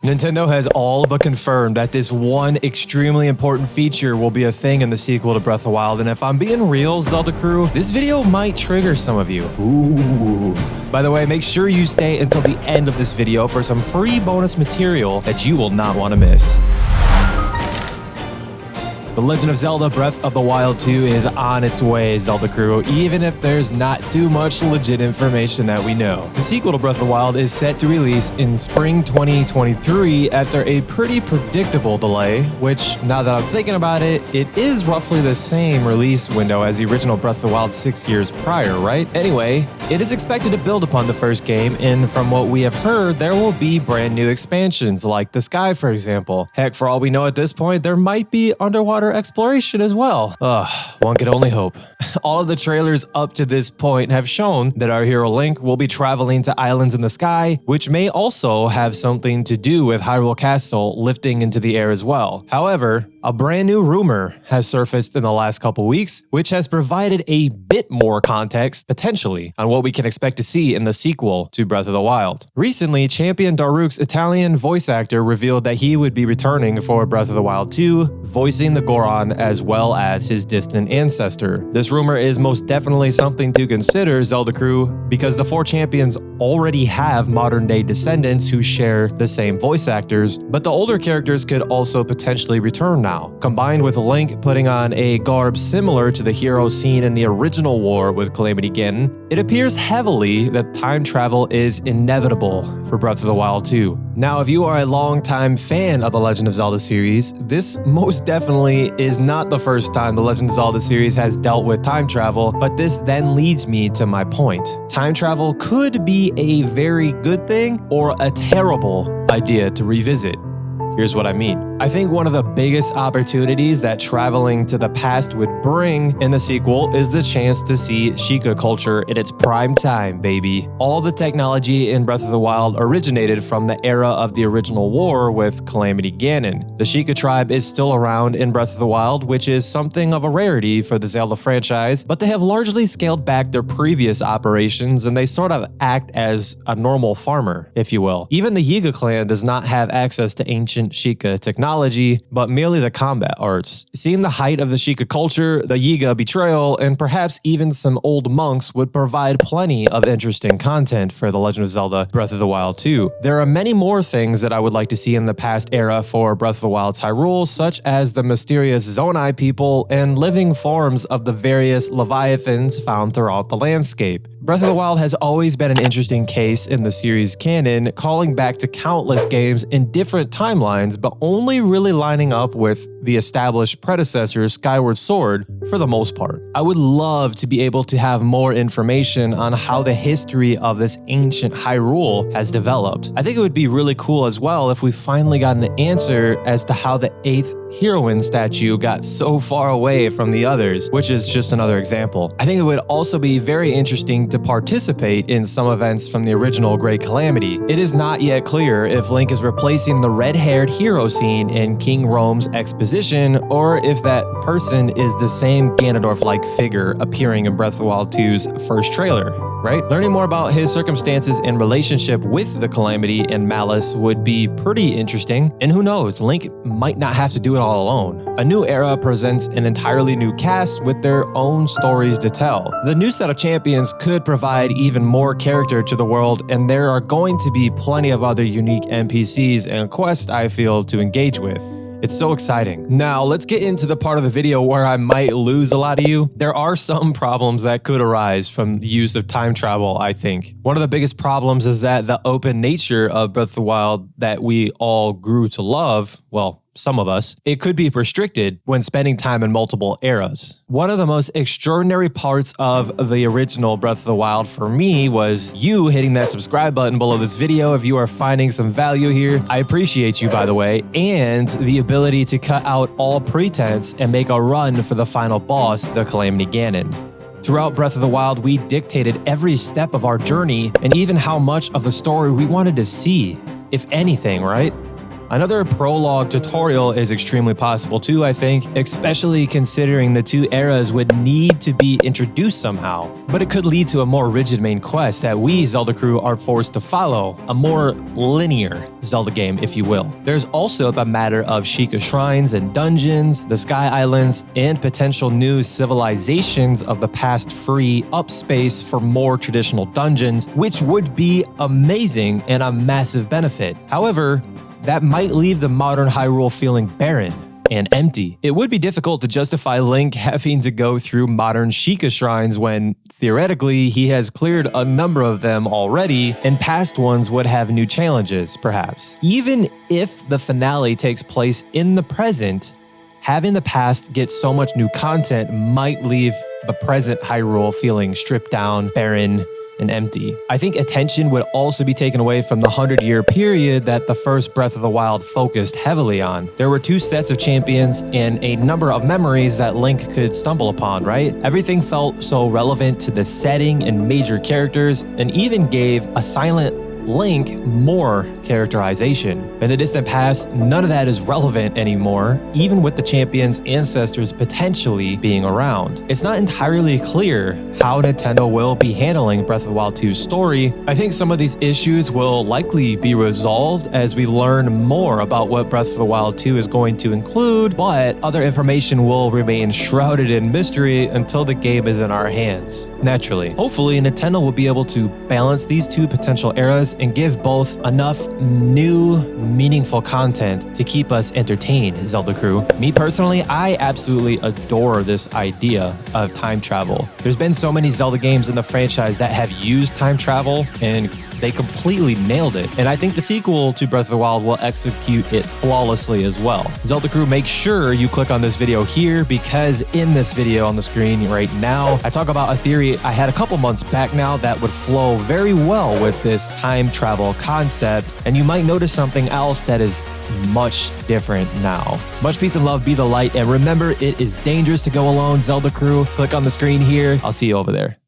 Nintendo has all but confirmed that this one extremely important feature will be a thing in the sequel to Breath of the Wild, and if I'm being real, Zelda crew, this video might trigger some of you. Ooh. By the way, make sure you stay until the end of this video for some free bonus material that you will not want to miss. The Legend of Zelda Breath of the Wild 2 is on its way, Zelda crew, even if there's not too much legit information that we know. The sequel to Breath of the Wild is set to release in spring 2023 after a pretty predictable delay, which, now that I'm thinking about it, it is roughly the same release window as the original Breath of the Wild 6 years prior, right? Anyway, it is expected to build upon the first game, and from what we have heard, there will be brand new expansions, like the sky, for example. Heck, for all we know at this point, there might be underwater exploration as well. One could only hope. All of the trailers up to this point have shown that our hero Link will be traveling to islands in the sky, which may also have something to do with Hyrule Castle lifting into the air as well. However, a brand new rumor has surfaced in the last couple weeks, which has provided a bit more context, potentially, on what we can expect to see in the sequel to Breath of the Wild. Recently, Champion Daruk's Italian voice actor revealed that he would be returning for Breath of the Wild 2, voicing the Goron as well as his distant ancestor. This rumor is most definitely something to consider, Zelda crew, because the four champions already have modern-day descendants who share the same voice actors, but the older characters could also potentially return now. Combined with Link putting on a garb similar to the hero seen in the original war with Calamity Ganon, it appears heavily that time travel is inevitable for Breath of the Wild 2. Now, if you are a longtime fan of the Legend of Zelda series, this most definitely is not the first time the Legend of Zelda series has dealt with time travel, but this then leads me to my point. Time travel could be a very good thing or a terrible idea to revisit. Here's what I mean. I think one of the biggest opportunities that traveling to the past would bring in the sequel is the chance to see Sheikah culture in its prime time, baby. All the technology in Breath of the Wild originated from the era of the original war with Calamity Ganon. The Sheikah tribe is still around in Breath of the Wild, which is something of a rarity for the Zelda franchise, but they have largely scaled back their previous operations and they sort of act as a normal farmer, if you will. Even the Yiga clan does not have access to ancient Sheikah technology, but merely the combat arts. Seeing the height of the Sheikah culture, the Yiga betrayal, and perhaps even some old monks would provide plenty of interesting content for The Legend of Zelda Breath of the Wild 2. There are many more things that I would like to see in the past era for Breath of the Wild Hyrule, such as the mysterious Zonai people and living forms of the various leviathans found throughout the landscape. Breath of the Wild has always been an interesting case in the series canon, calling back to countless games in different timelines, but only really lining up with the established predecessor Skyward Sword for the most part. I would love to be able to have more information on how the history of this ancient Hyrule has developed. I think it would be really cool as well if we finally got an answer as to how the 8th heroine statue got so far away from the others, which is just another example. I think it would also be very interesting to participate in some events from the original Great Calamity. It is not yet clear if Link is replacing the red-haired hero scene in King Rome's exposition, or if that person is the same Ganondorf-like figure appearing in Breath of the Wild 2's first trailer, right? Learning more about his circumstances and relationship with the Calamity and Malice would be pretty interesting, and who knows, Link might not have to do it all alone. A new era presents an entirely new cast with their own stories to tell. The new set of champions could provide even more character to the world, and there are going to be plenty of other unique NPCs and quests, I feel, to engage with. It's so exciting. Now, let's get into the part of the video where I might lose a lot of you. There are some problems that could arise from the use of time travel, I think. One of the biggest problems is that the open nature of Breath of the Wild that we all grew to love, well, some of us, it could be restricted when spending time in multiple eras. One of the most extraordinary parts of the original Breath of the Wild for me was you hitting that subscribe button below this video if you are finding some value here. I appreciate you, by the way, and the ability to cut out all pretense and make a run for the final boss, the Calamity Ganon. Throughout Breath of the Wild, we dictated every step of our journey and even how much of the story we wanted to see, if anything, right? Another prologue tutorial is extremely possible too, I think, especially considering the two eras would need to be introduced somehow. But it could lead to a more rigid main quest that we, Zelda crew, are forced to follow, a more linear Zelda game, if you will. There's also the matter of Sheikah shrines and dungeons, the Sky Islands, and potential new civilizations of the past free up space for more traditional dungeons, which would be amazing and a massive benefit. However, that might leave the modern Hyrule feeling barren and empty. It would be difficult to justify Link having to go through modern Sheikah shrines when, theoretically, he has cleared a number of them already, and past ones would have new challenges, perhaps. Even if the finale takes place in the present, having the past get so much new content might leave the present Hyrule feeling stripped down, barren, and empty. I think attention would also be taken away from the 100-year period that the first Breath of the Wild focused heavily on. There were two sets of champions and a number of memories that Link could stumble upon, right? Everything felt so relevant to the setting and major characters, and even gave a silent Link more characterization. In the distant past, none of that is relevant anymore, even with the champion's ancestors potentially being around. It's not entirely clear how Nintendo will be handling Breath of the Wild 2's story. I think some of these issues will likely be resolved as we learn more about what Breath of the Wild 2 is going to include, but other information will remain shrouded in mystery until the game is in our hands. Naturally, hopefully Nintendo will be able to balance these two potential eras and give both enough new, meaningful content to keep us entertained, Zelda crew. Me personally, I absolutely adore this idea of time travel. There's been so many Zelda games in the franchise that have used time travel, and they completely nailed it. And I think the sequel to Breath of the Wild will execute it flawlessly as well. Zelda crew, make sure you click on this video here, because in this video on the screen right now, I talk about a theory I had a couple months back now that would flow very well with this time travel concept. And you might notice something else that is much different now. Much peace and love, be the light, and remember, it is dangerous to go alone, Zelda crew. Click on the screen here. I'll see you over there.